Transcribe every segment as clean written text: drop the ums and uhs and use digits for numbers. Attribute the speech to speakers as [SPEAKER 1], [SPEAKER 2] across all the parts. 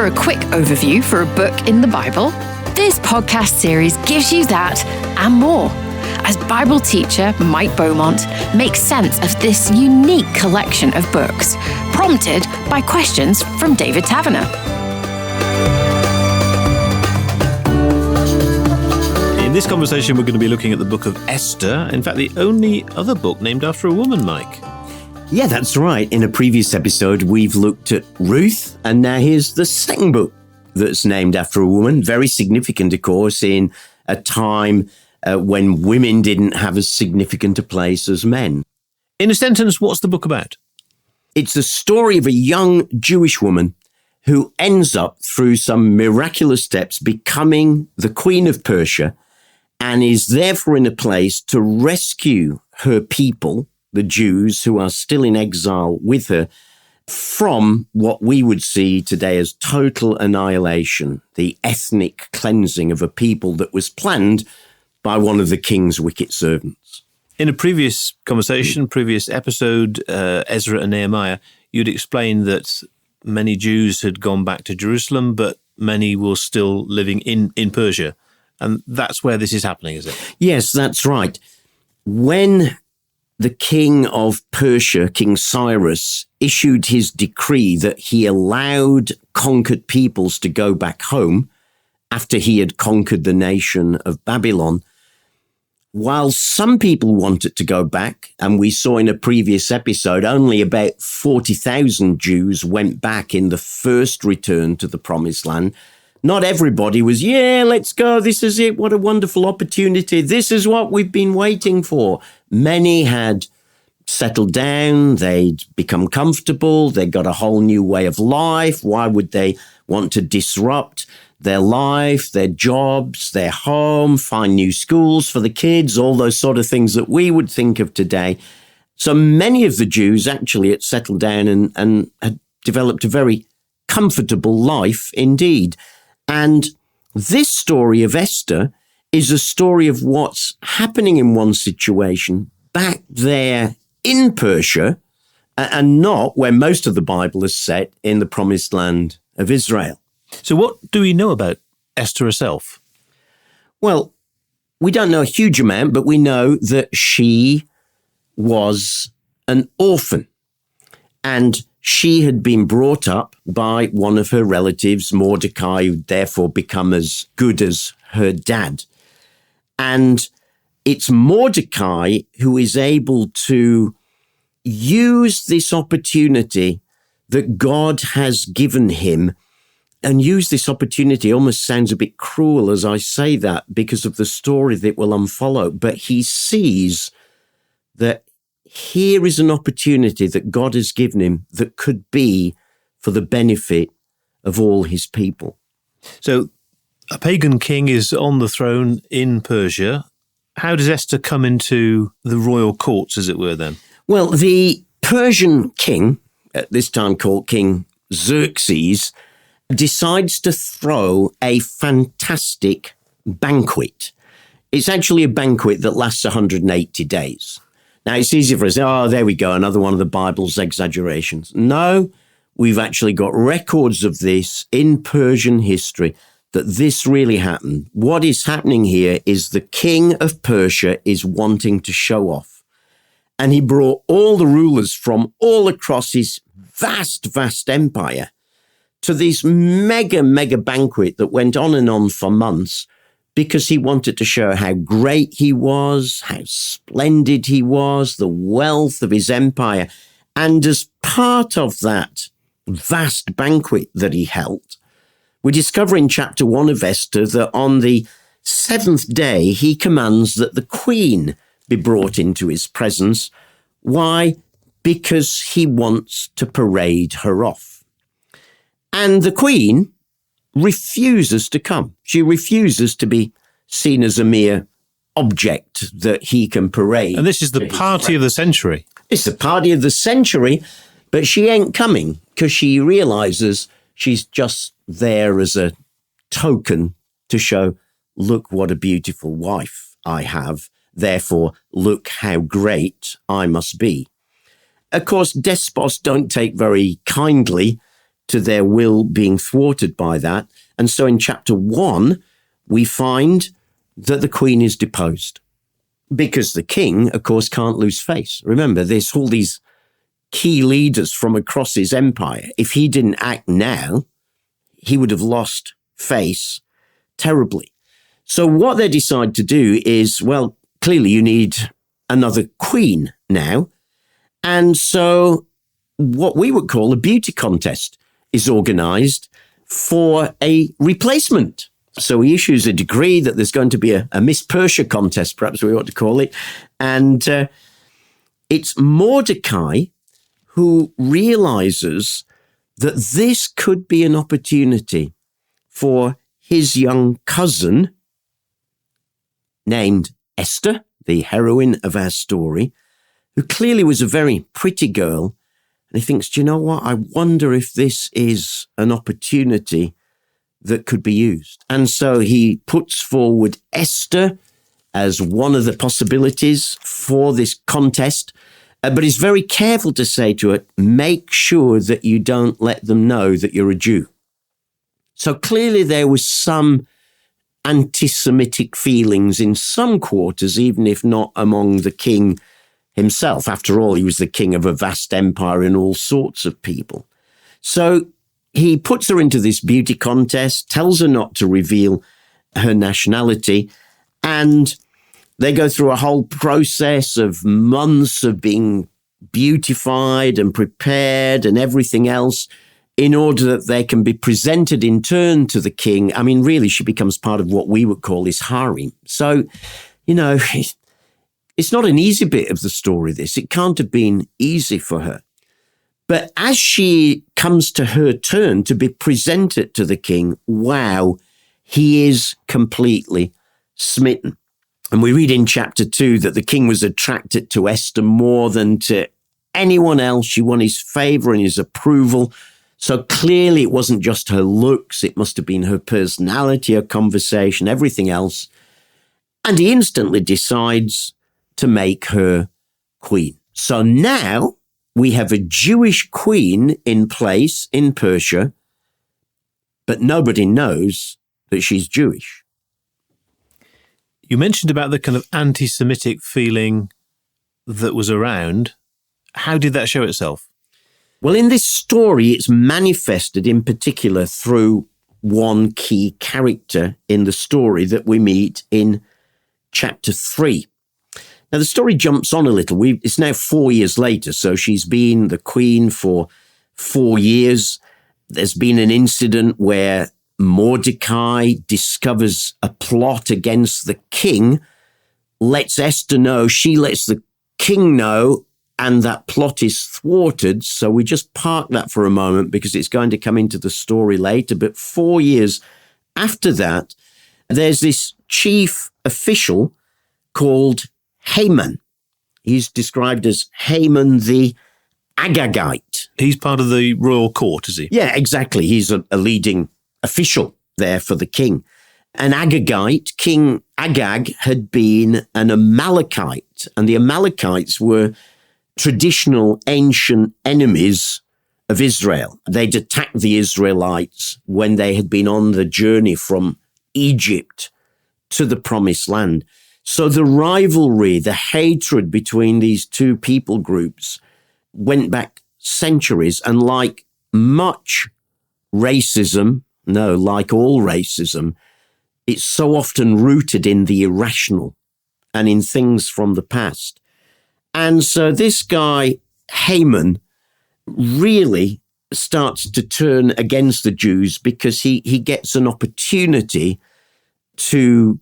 [SPEAKER 1] for a quick overview for a book in the Bible? This podcast series gives you that and more, as Bible teacher Mike Beaumont makes sense of this unique collection of books, prompted by questions from David Taverner.
[SPEAKER 2] In this conversation, we're going to be looking at the book of Esther. In fact, the only other book named after a woman, Mike.
[SPEAKER 3] Yeah, that's right. In a previous episode, we've looked at Ruth, and now here's the second book that's named after a woman. Very significant, of course, in a time when women didn't have as significant a place as men.
[SPEAKER 2] In a sentence, what's the book about?
[SPEAKER 3] It's the story of a young Jewish woman who ends up, through some miraculous steps, becoming the Queen of Persia, and is therefore in a place to rescue her people, the Jews who are still in exile with her, from what we would see today as total annihilation, the ethnic cleansing of a people that was planned by one of the king's wicked servants.
[SPEAKER 2] In a previous conversation, previous episode, Ezra and Nehemiah, you'd explained that many Jews had gone back to Jerusalem, but many were still living in Persia. And that's where this is happening, is it?
[SPEAKER 3] Yes, that's right. When the king of Persia, King Cyrus, issued his decree that he allowed conquered peoples to go back home after he had conquered the nation of Babylon, while some people wanted to go back, and we saw in a previous episode, only about 40,000 Jews went back in the first return to the Promised Land. Not everybody was, let's go. This is it. What a wonderful opportunity. This is what we've been waiting for. Many had settled down. They'd become comfortable. They got a whole new way of life. Why would they want to disrupt their life, their jobs, their home, find new schools for the kids, all those sort of things that we would think of today? So many of the Jews actually had settled down and had developed a very comfortable life indeed. And this story of Esther is a story of what's happening in one situation back there in Persia, and not where most of the Bible is set, in the Promised Land of Israel.
[SPEAKER 2] So what do we know about Esther herself?
[SPEAKER 3] Well, we don't know a huge amount, but we know that she was an orphan, and she had been brought up by one of her relatives, Mordecai, who therefore become as good as her dad. And it's Mordecai who is able to use this opportunity that God has given him, and use this opportunity. Almost sounds a bit cruel as I say that because of the story that will unfollow, but he sees that here is an opportunity that God has given him that could be for the benefit of all his people.
[SPEAKER 2] So a pagan king is on the throne in Persia. How does Esther come into the royal courts, as it were, then?
[SPEAKER 3] Well, the Persian king, at this time called King Xerxes, decides to throw a fantastic banquet. It's actually a banquet that lasts 180 days. Now, it's easy for us, there we go, another one of the Bible's exaggerations. No, we've actually got records of this in Persian history, that this really happened. What is happening here is the king of Persia is wanting to show off. And he brought all the rulers from all across his vast empire to this mega banquet that went on and on for months, because he wanted to show how great he was, how splendid he was, the wealth of his empire. And as part of that vast banquet that he held, we discover in chapter 1 of Esther that on the 7th day, he commands that the queen be brought into his presence. Why? Because he wants to parade her off. And the queen refuses to come. She refuses to be seen as a mere object that he can parade.
[SPEAKER 2] And this is the party of the century.
[SPEAKER 3] It's the party of the century, but she ain't coming because she realizes she's just there as a token to show, look what a beautiful wife I have. Therefore, look how great I must be. Of course, despots don't take very kindly to their will being thwarted by that. And so in chapter 1, we find that the queen is deposed because the king, of course, can't lose face. Remember, there's all these key leaders from across his empire. If he didn't act now, he would have lost face terribly. So what they decide to do is, well, clearly you need another queen now. And so what we would call a beauty contest is organized for a replacement. So he issues a decree that there's going to be a Miss Persia contest, perhaps we ought to call it. And it's Mordecai who realizes that this could be an opportunity for his young cousin, named Esther, the heroine of our story, who clearly was a very pretty girl. And he thinks, do you know what? I wonder if this is an opportunity that could be used. And so he puts forward Esther as one of the possibilities for this contest, but he's very careful to say to it, make sure that you don't let them know that you're a Jew. So clearly there was some anti-Semitic feelings in some quarters, even if not among the king himself. After all, he was the king of a vast empire and all sorts of people. So he puts her into this beauty contest, tells her not to reveal her nationality, and they go through a whole process of months of being beautified and prepared and everything else in order that they can be presented in turn to the king. I mean, really, she becomes part of what we would call his harem. So, you know, it's not an easy bit of the story, this. It can't have been easy for her. But as she comes to her turn to be presented to the king, wow, he is completely smitten. And we read in chapter 2 that the king was attracted to Esther more than to anyone else. She won his favor and his approval. So clearly it wasn't just her looks. It must have been her personality, her conversation, everything else. And he instantly decides to make her queen. So now we have a Jewish queen in place in Persia, but nobody knows that she's Jewish.
[SPEAKER 2] You mentioned about the kind of anti-Semitic feeling that was around. How did that show itself?
[SPEAKER 3] Well, in this story, it's manifested in particular through one key character in the story that we meet in chapter 3. Now, the story jumps on a little. It's now 4 years later, so she's been the queen for 4 years. There's been an incident where Mordecai discovers a plot against the king, lets Esther know, she lets the king know, and that plot is thwarted. So we just park that for a moment because it's going to come into the story later. But 4 years after that, there's this chief official called Haman. He's described as Haman the Agagite.
[SPEAKER 2] He's part of the royal court, is he?
[SPEAKER 3] Yeah, exactly. He's a leading official there for the king. An Agagite, King Agag, had been an Amalekite, and the Amalekites were traditional ancient enemies of Israel. They'd attacked the Israelites when they had been on the journey from Egypt to the Promised Land. So the rivalry, the hatred between these two people groups went back centuries, and like much racism, like all racism, it's so often rooted in the irrational and in things from the past. And so this guy, Haman, really starts to turn against the Jews because he gets an opportunity to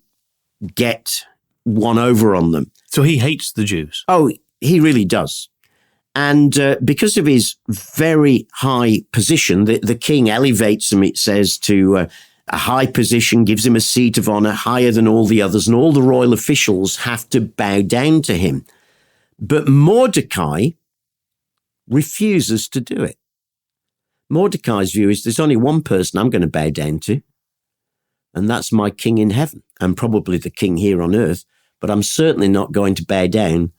[SPEAKER 3] get one over on them.
[SPEAKER 2] So he hates the Jews.
[SPEAKER 3] Oh, he really does. And because of his very high position, the king elevates him, it says, to a high position, gives him a seat of honor higher than all the others, and all the royal officials have to bow down to him. But Mordecai refuses to do it. Mordecai's view is there's only one person I'm going to bow down to, and that's my king in heaven, and probably the king here on earth, but I'm certainly not going to bow down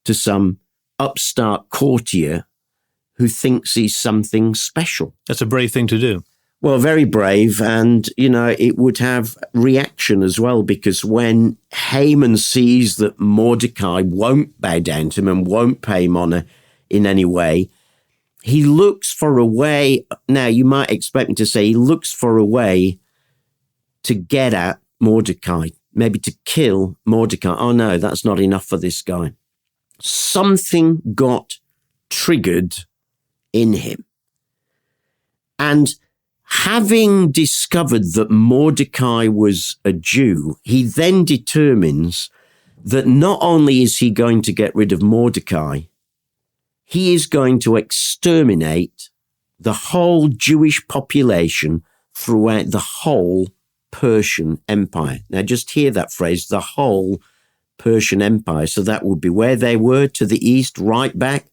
[SPEAKER 3] to some upstart courtier who thinks he's something special.
[SPEAKER 2] That's a brave thing to do.
[SPEAKER 3] Well, very brave. And, it would have reaction as well, because when Haman sees that Mordecai won't bow down to him and won't pay him honor in any way, he looks for a way. Now, you might expect me to say he looks for a way to get at Mordecai, maybe to kill Mordecai. Oh, no, that's not enough for this guy. Something got triggered in him. And having discovered that Mordecai was a Jew, he then determines that not only is he going to get rid of Mordecai, he is going to exterminate the whole Jewish population throughout the whole Persian Empire. Now, just hear that phrase, the whole Persian Empire. So that would be where they were to the east, right back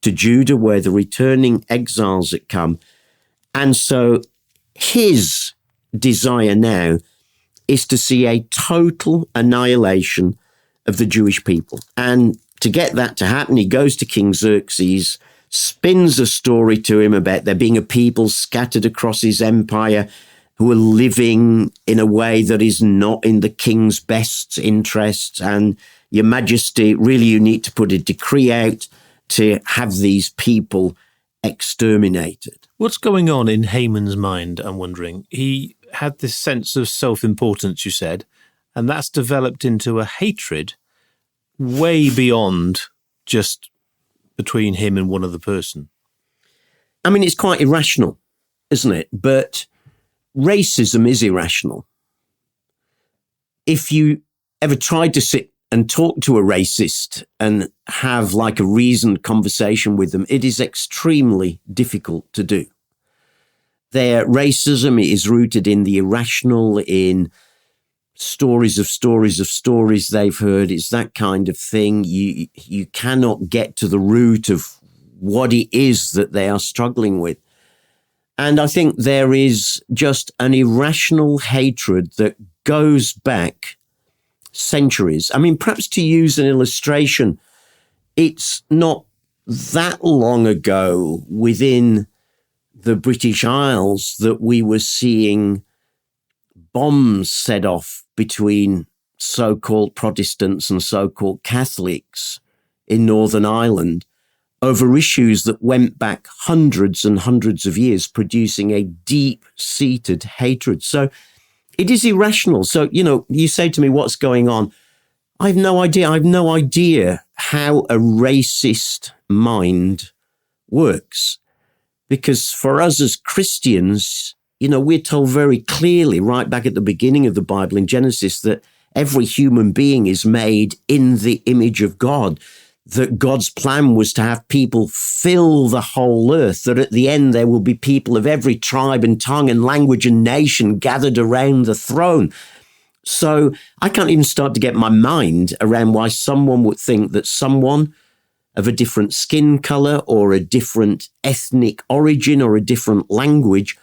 [SPEAKER 3] to Judah, where the returning exiles had come. And so his desire now is to see a total annihilation of the Jewish people. And to get that to happen, he goes to King Xerxes, spins a story to him about there being a people scattered across his empire who are living in a way that is not in the king's best interests. And your majesty, really you need to put a decree out to have these people exterminated.
[SPEAKER 2] What's going on in Haman's mind, I'm wondering? He had this sense of self-importance, you said, and that's developed into a hatred way beyond just between him and one other person.
[SPEAKER 3] I mean, it's quite irrational, isn't it? But racism is irrational. If you ever tried to sit and talk to a racist and have like a reasoned conversation with them, it is extremely difficult to do. Their racism is rooted in the irrational, in stories of stories they've heard. It's that kind of thing. You cannot get to the root of what it is that they are struggling with. And I think there is just an irrational hatred that goes back centuries. I mean, perhaps to use an illustration, it's not that long ago within the British Isles that we were seeing bombs set off between so-called Protestants and so-called Catholics in Northern Ireland over issues that went back hundreds and hundreds of years, producing a deep-seated hatred. So it is irrational. So, you say to me, what's going on? I have no idea. I have no idea how a racist mind works. Because for us as Christians, we're told very clearly right back at the beginning of the Bible in Genesis that every human being is made in the image of God, that God's plan was to have people fill the whole earth, that at the end there will be people of every tribe and tongue and language and nation gathered around the throne. So I can't even start to get my mind around why someone would think that someone of a different skin color or a different ethnic origin or a different language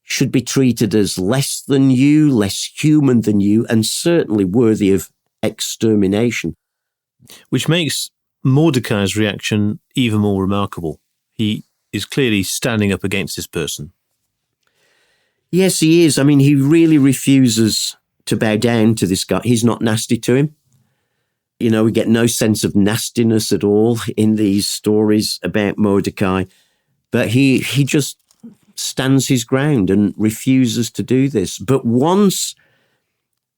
[SPEAKER 3] should be treated as less than you, less human than you, and certainly worthy of extermination.
[SPEAKER 2] Which makes Mordecai's reaction even more remarkable. He is clearly standing up against this person.
[SPEAKER 3] Yes, he is. I mean, he really refuses to bow down to this guy. He's not nasty to him. We get no sense of nastiness at all in these stories about Mordecai, but he just stands his ground and refuses to do this. But once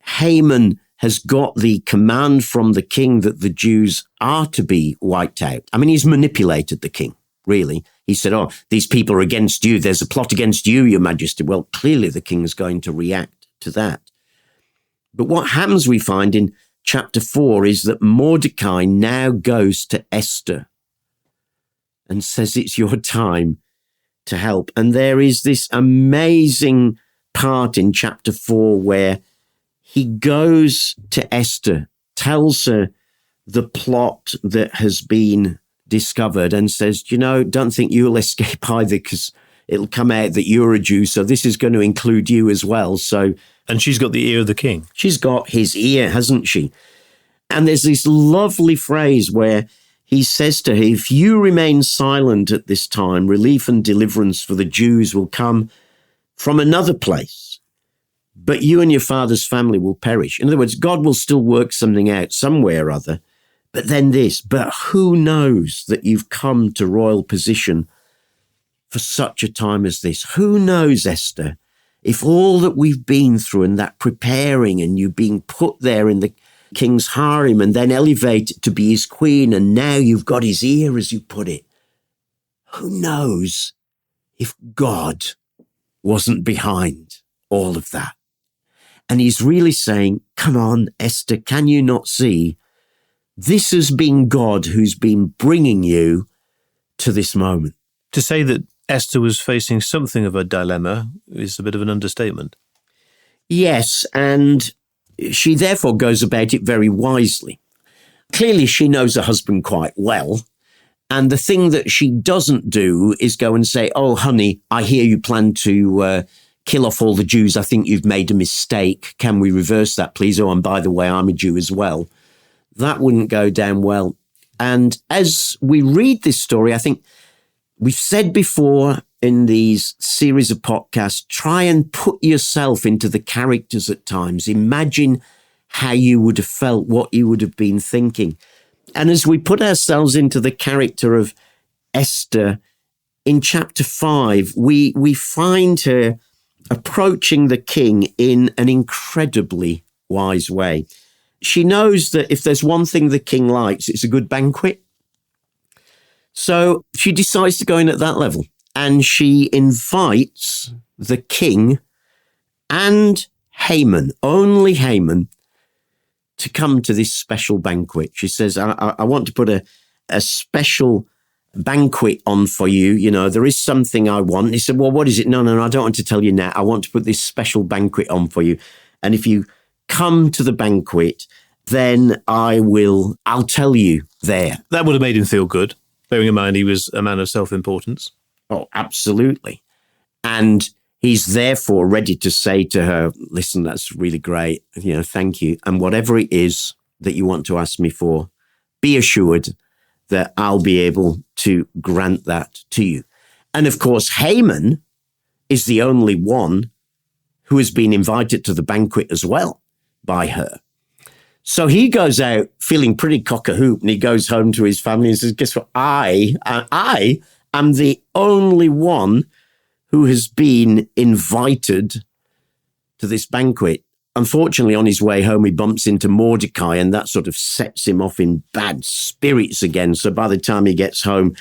[SPEAKER 3] Haman has got the command from the king that the Jews are to be wiped out, I mean, he's manipulated the king, really. He said, these people are against you. There's a plot against you, your majesty. Well, clearly the king is going to react to that. But what happens, we find in chapter 4, is that Mordecai now goes to Esther and says, it's your time to help. And there is this amazing part in chapter 4 where he goes to Esther, tells her the plot that has been discovered and says, don't think you'll escape either, because it'll come out that you're a Jew. So this is going to include you as well.
[SPEAKER 2] And she's got the ear of the king.
[SPEAKER 3] She's got his ear, hasn't she? And there's this lovely phrase where he says to her, if you remain silent at this time, relief and deliverance for the Jews will come from another place, but you and your father's family will perish. In other words, God will still work something out somewhere or other. But then this, but who knows that you've come to royal position for such a time as this? Who knows, Esther, if all that we've been through and that preparing and you being put there in the king's harem and then elevated to be his queen, and now you've got his ear, as you put it. Who knows if God wasn't behind all of that? And he's really saying, come on, Esther, can you not see? This has been God who's been bringing you to this moment.
[SPEAKER 2] To say that Esther was facing something of a dilemma is a bit of an understatement.
[SPEAKER 3] Yes, and she therefore goes about it very wisely. Clearly, she knows her husband quite well. And the thing that she doesn't do is go and say, oh, honey, I hear you plan to kill off all the Jews. I think you've made a mistake. Can we reverse that, please? Oh, and by the way, I'm a Jew as well. That wouldn't go down well. And as we read this story, I think we've said before in these series of podcasts, try and put yourself into the characters at times. Imagine how you would have felt, what you would have been thinking. And as we put ourselves into the character of Esther, in chapter 5, we find her approaching the king in an incredibly wise way. She knows that if there's one thing the king likes, it's a good banquet. So she decides to go in at that level. And she invites the king and Haman, only Haman, to come to this special banquet. She says, I want to put a special banquet on for you. You know, there is something I want. He said, well, what is it? No, I don't want to tell you now. I want to put this special banquet on for you. And if you come to the banquet, then I'll tell you there.
[SPEAKER 2] That would have made him feel good, bearing in mind he was a man of self-importance.
[SPEAKER 3] Oh, absolutely. And he's therefore ready to say to her, listen, that's really great. You know, thank you. And whatever it is that you want to ask me for, be assured that I'll be able to grant that to you. And of course, Haman is the only one who has been invited to the banquet as well by her. So he goes out feeling pretty cock-a-hoop, and he goes home to his family and says, guess what? I am the only one who has been invited to this banquet. Unfortunately, on his way home, he bumps into Mordecai, and that sort of sets him off in bad spirits again. So by the time he gets home,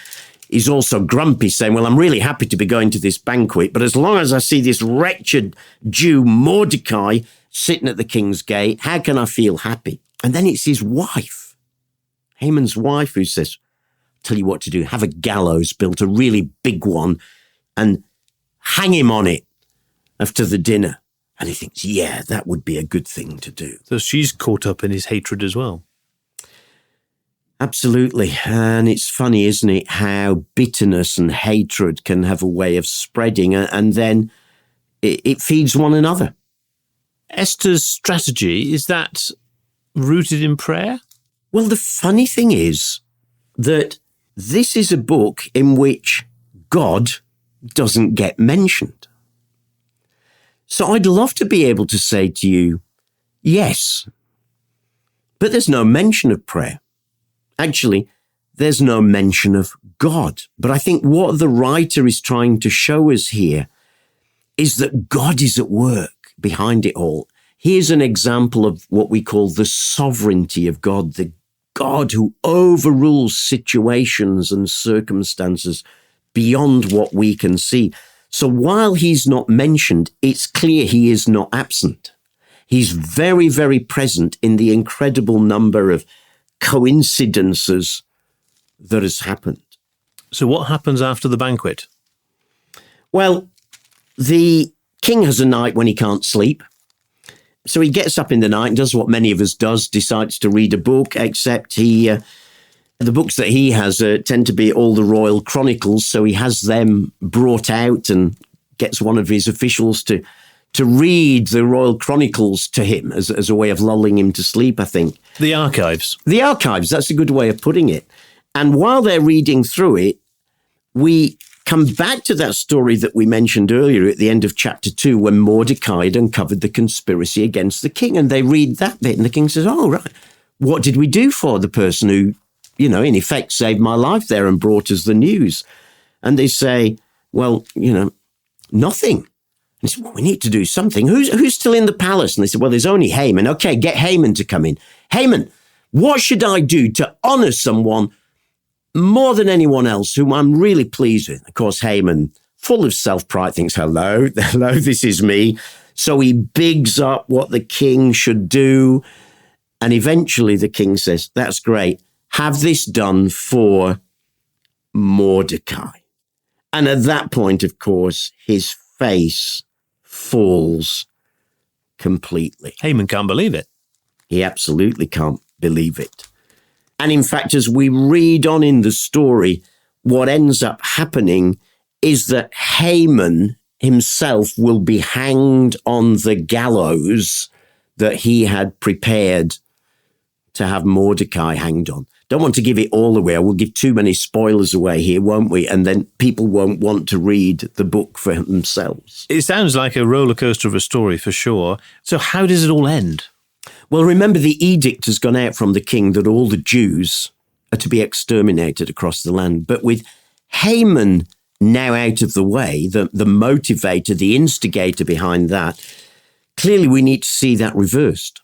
[SPEAKER 3] he's also grumpy, saying, well, I'm really happy to be going to this banquet, but as long as I see this wretched Jew Mordecai sitting at the king's gate, how can I feel happy? And then it's his wife, Haman's wife, who says, tell you what to do, have a gallows built, a really big one, and hang him on it after the dinner. And he thinks, yeah, that would be a good thing to do.
[SPEAKER 2] So she's caught up in his hatred as well.
[SPEAKER 3] Absolutely. And it's funny, isn't it, how bitterness and hatred can have a way of spreading, and then it feeds one another.
[SPEAKER 2] Esther's strategy, is that rooted in prayer?
[SPEAKER 3] Well, the funny thing is that this is a book in which God doesn't get mentioned. So I'd love to be able to say to you, yes, but there's no mention of prayer. Actually, there's no mention of God. But I think what the writer is trying to show us here is that God is at work behind it all. Here's an example of what we call the sovereignty of God, the God who overrules situations and circumstances beyond what we can see. So while he's not mentioned, it's clear he is not absent. He's very, very present in the incredible number of coincidences that has happened.
[SPEAKER 2] So what happens after the banquet?
[SPEAKER 3] Well, the king has a night when he can't sleep. So he gets up in the night and does what many of us does, decides to read a book, except the books that he has tend to be all the royal chronicles. So he has them brought out and gets one of his officials to read the royal chronicles to him as a way of lulling him to sleep, I think.
[SPEAKER 2] The archives.
[SPEAKER 3] The archives, that's a good way of putting it. And while they're reading through it, we come back to that story that we mentioned earlier at the end of chapter 2, when Mordecai had uncovered the conspiracy against the king. And they read that bit, and the king says, oh, right, what did we do for the person who, in effect saved my life there and brought us the news? And they say, well, nothing. And he said, well, we need to do something. Who's still in the palace? And they said, well, there's only Haman. Okay, get Haman to come in. Haman, what should I do to honor someone more than anyone else whom I'm really pleased with? Of course, Haman, full of self-pride, thinks, hello, this is me. So he bigs up what the king should do. And eventually the king says, that's great. Have this done for Mordecai. And at that point, of course, his face falls completely.
[SPEAKER 2] Haman can't believe it.
[SPEAKER 3] He absolutely can't believe it. And in fact, as we read on in the story, what ends up happening is that Haman himself will be hanged on the gallows that he had prepared to have Mordecai hanged on. Don't want to give it all away. We'll give too many spoilers away here, won't we? And then people won't want to read the book for themselves.
[SPEAKER 2] It sounds like a roller coaster of a story for sure. So how does it all end?
[SPEAKER 3] Well, remember, the edict has gone out from the king that all the Jews are to be exterminated across the land. But with Haman now out of the way, the motivator, the instigator behind that, clearly we need to see that reversed.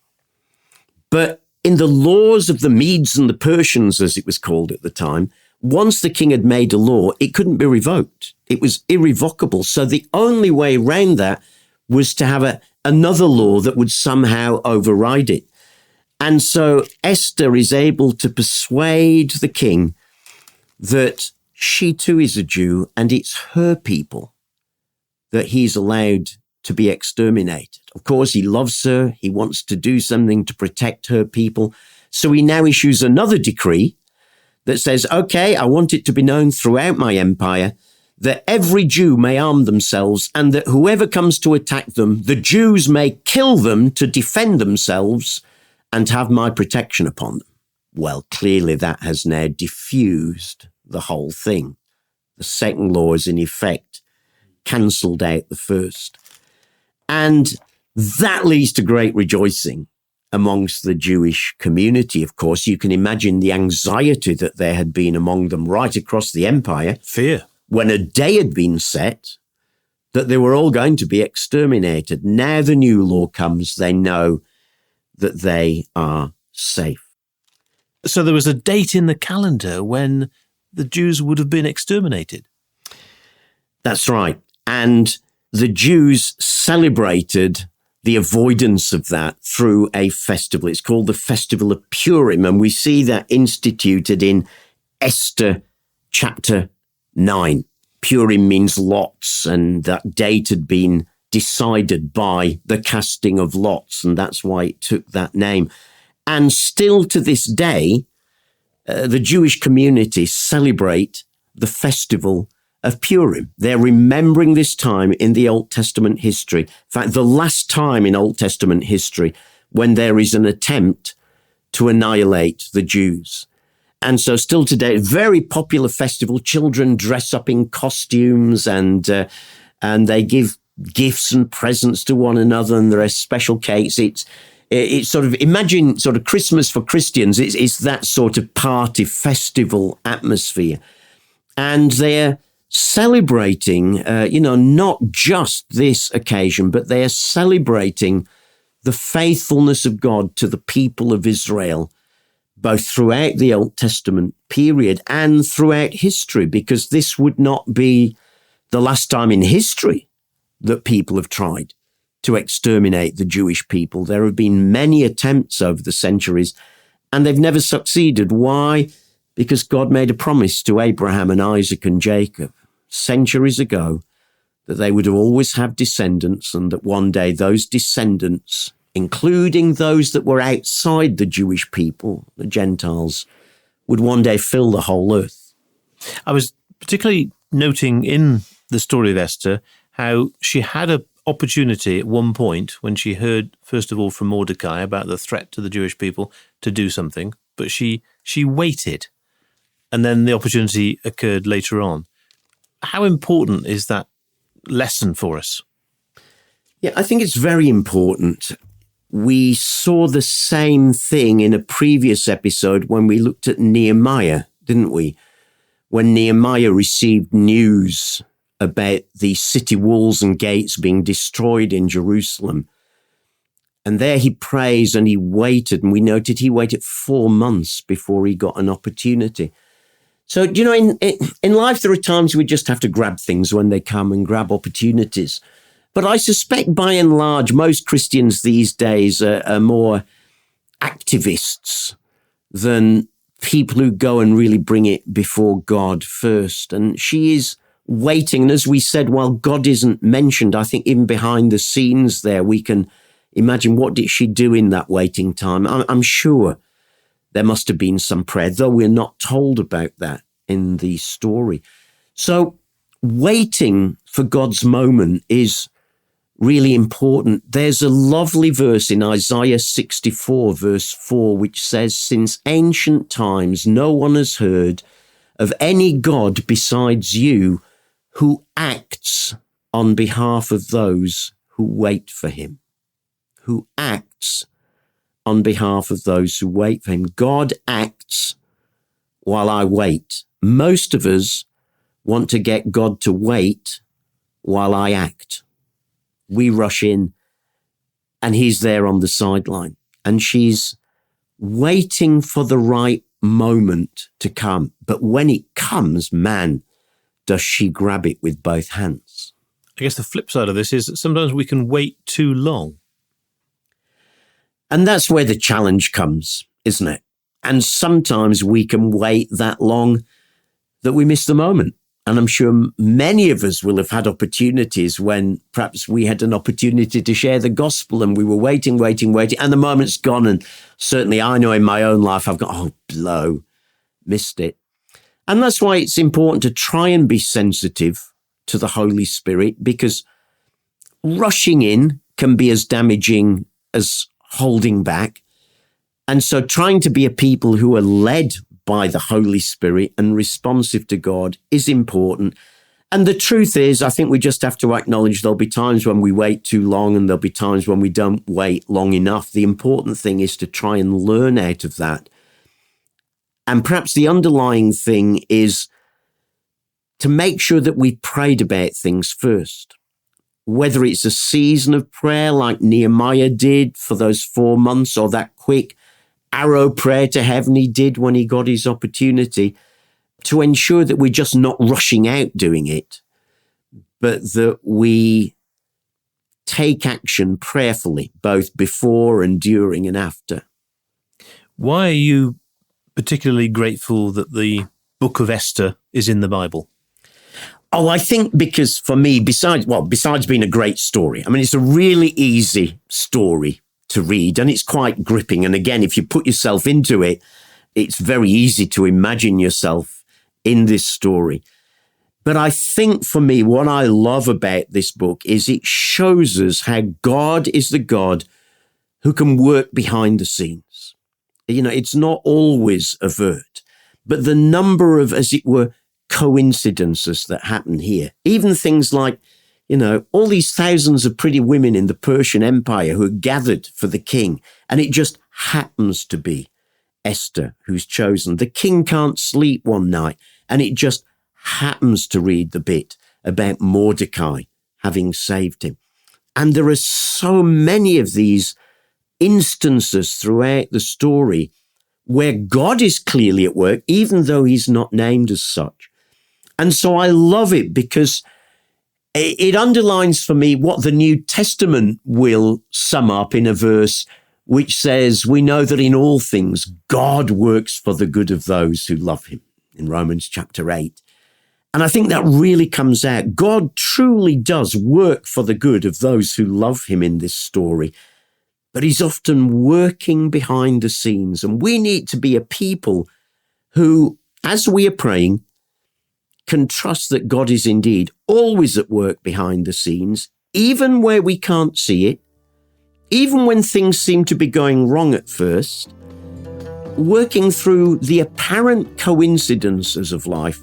[SPEAKER 3] But in the laws of the Medes and the Persians, as it was called at the time, once the king had made a law, it couldn't be revoked. It was irrevocable. So the only way around that was to have another law that would somehow override it. And so Esther is able to persuade the king that she too is a Jew and it's her people that he's allowed to be exterminated. Of course, he loves her. He wants to do something to protect her people. So he now issues another decree that says, okay, I want it to be known throughout my empire that every Jew may arm themselves and that whoever comes to attack them, the Jews may kill them to defend themselves and have my protection upon them. Well, clearly that has now diffused the whole thing. The second law is in effect cancelled out the first. And that leads to great rejoicing amongst the Jewish community. Of course, you can imagine the anxiety that there had been among them right across the empire.
[SPEAKER 2] Fear.
[SPEAKER 3] When a day had been set that they were all going to be exterminated. Now the new law comes, they know that they are safe.
[SPEAKER 2] So there was a date in the calendar when the Jews would have been exterminated.
[SPEAKER 3] That's right. And the Jews celebrated the avoidance of that through a festival. It's called the Festival of Purim, and we see that instituted in Esther chapter 9. Purim means lots, and that date had been decided by the casting of lots, and that's why it took that name. And still to this day, the Jewish community celebrate the festival of Purim. They're remembering this time in the Old Testament history. In fact, the last time in Old Testament history when there is an attempt to annihilate the Jews. And so still today, very popular festival. Children dress up in costumes and they give gifts and presents to one another, and there are special cakes. It's sort of, imagine sort of Christmas for Christians. It's that sort of party festival atmosphere. And they're celebrating, not just this occasion, but they are celebrating the faithfulness of God to the people of Israel, both throughout the Old Testament period and throughout history, because this would not be the last time in history that people have tried to exterminate the Jewish people. There have been many attempts over the centuries, and they've never succeeded. Why? Because God made a promise to Abraham and Isaac and Jacob centuries ago that they would always have descendants, and that one day those descendants, including those that were outside the Jewish people, the Gentiles, would one day fill the whole earth.
[SPEAKER 2] I was particularly noting in the story of Esther how she had an opportunity at one point when she heard, first of all, from Mordecai about the threat to the Jewish people to do something, but she waited. and then the opportunity occurred later on. How important is that lesson for us?
[SPEAKER 3] Yeah, I think it's very important. We saw the same thing in a previous episode when we looked at Nehemiah, didn't we? When Nehemiah received news about the city walls and gates being destroyed in Jerusalem. And there he prays and he waited, and we noted he waited 4 months before he got an opportunity. So, you know, in life, there are times we just have to grab things when they come and grab opportunities. But I suspect by and large, most Christians these days are more activists than people who go and really bring it before God first. And she is waiting. And as we said, while God isn't mentioned, I think even behind the scenes there, we can imagine what did she do in that waiting time. I'm sure there must have been some prayer, though we're not told about that in the story. So waiting for God's moment is really important. There's a lovely verse in Isaiah 64, verse 4, which says, "Since ancient times, no one has heard of any God besides you who acts on behalf of those who wait for him." Who acts on behalf of those who wait for him. God acts while I wait. Most of us want to get God to wait while I act. We rush in and he's there on the sideline, and she's waiting for the right moment to come. But when it comes, man, does she grab it with both hands.
[SPEAKER 2] I guess the flip side of this is that sometimes we can wait too long.
[SPEAKER 3] And that's where the challenge comes, isn't it? And sometimes we can wait that long that we miss the moment. And I'm sure many of us will have had opportunities when perhaps we had an opportunity to share the gospel and we were waiting, and the moment's gone. And certainly I know in my own life, I've got, oh, blow, missed it. And that's why it's important to try and be sensitive to the Holy Spirit, because rushing in can be as damaging as holding back. And so trying to be a people who are led by the Holy Spirit and responsive to God is important. And the truth is, I think we just have to acknowledge there'll be times when we wait too long and there'll be times when we don't wait long enough. The important thing is to try and learn out of that. And perhaps the underlying thing is to make sure that we prayed about things first. Whether it's a season of prayer like Nehemiah did for those 4 months, or that quick arrow prayer to heaven he did when he got his opportunity, to ensure that we're just not rushing out doing it, but that we take action prayerfully, both before and during and after.
[SPEAKER 2] Why are you particularly grateful that the book of Esther is in the Bible?
[SPEAKER 3] Oh, I think because for me, besides being a great story, I mean, it's a really easy story to read and it's quite gripping. And again, if you put yourself into it, it's very easy to imagine yourself in this story. But I think for me, what I love about this book is it shows us how God is the God who can work behind the scenes. You know, it's not always overt, but the number of, as it were, coincidences that happen here, even things like, you know, all these thousands of pretty women in the Persian Empire who are gathered for the king, and it just happens to be Esther who's chosen. The king can't sleep one night, and it just happens to read the bit about Mordecai having saved him. And there are so many of these instances throughout the story where God is clearly at work, even though he's not named as such. And so I love it because it underlines for me what the New Testament will sum up in a verse which says, we know that in all things, God works for the good of those who love him, in Romans chapter 8. And I think that really comes out. God truly does work for the good of those who love him in this story, but he's often working behind the scenes. And we need to be a people who, as we are praying, can trust that God is indeed always at work behind the scenes, even where we can't see it, even when things seem to be going wrong at first. working through the apparent coincidences of life,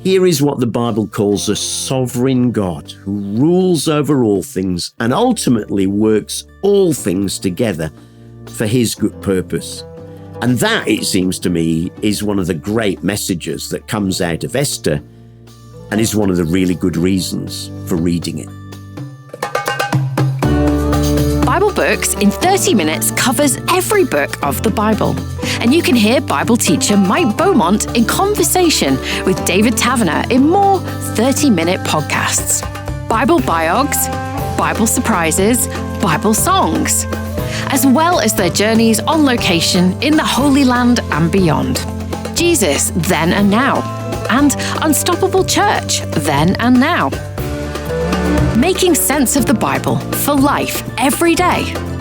[SPEAKER 3] here is what the Bible calls a sovereign God who rules over all things and ultimately works all things together for his good purpose. And that, it seems to me, is one of the great messages that comes out of Esther and is one of the really good reasons for reading it.
[SPEAKER 1] Bible Books in 30 minutes covers every book of the Bible. And you can hear Bible teacher Mike Beaumont in conversation with David Taverner in more 30-minute podcasts. Bible biogs, Bible surprises, Bible songs, as well as their journeys on location in the Holy Land and beyond. Jesus, then and now, and Unstoppable Church, then and now. Making sense of the Bible for life every day.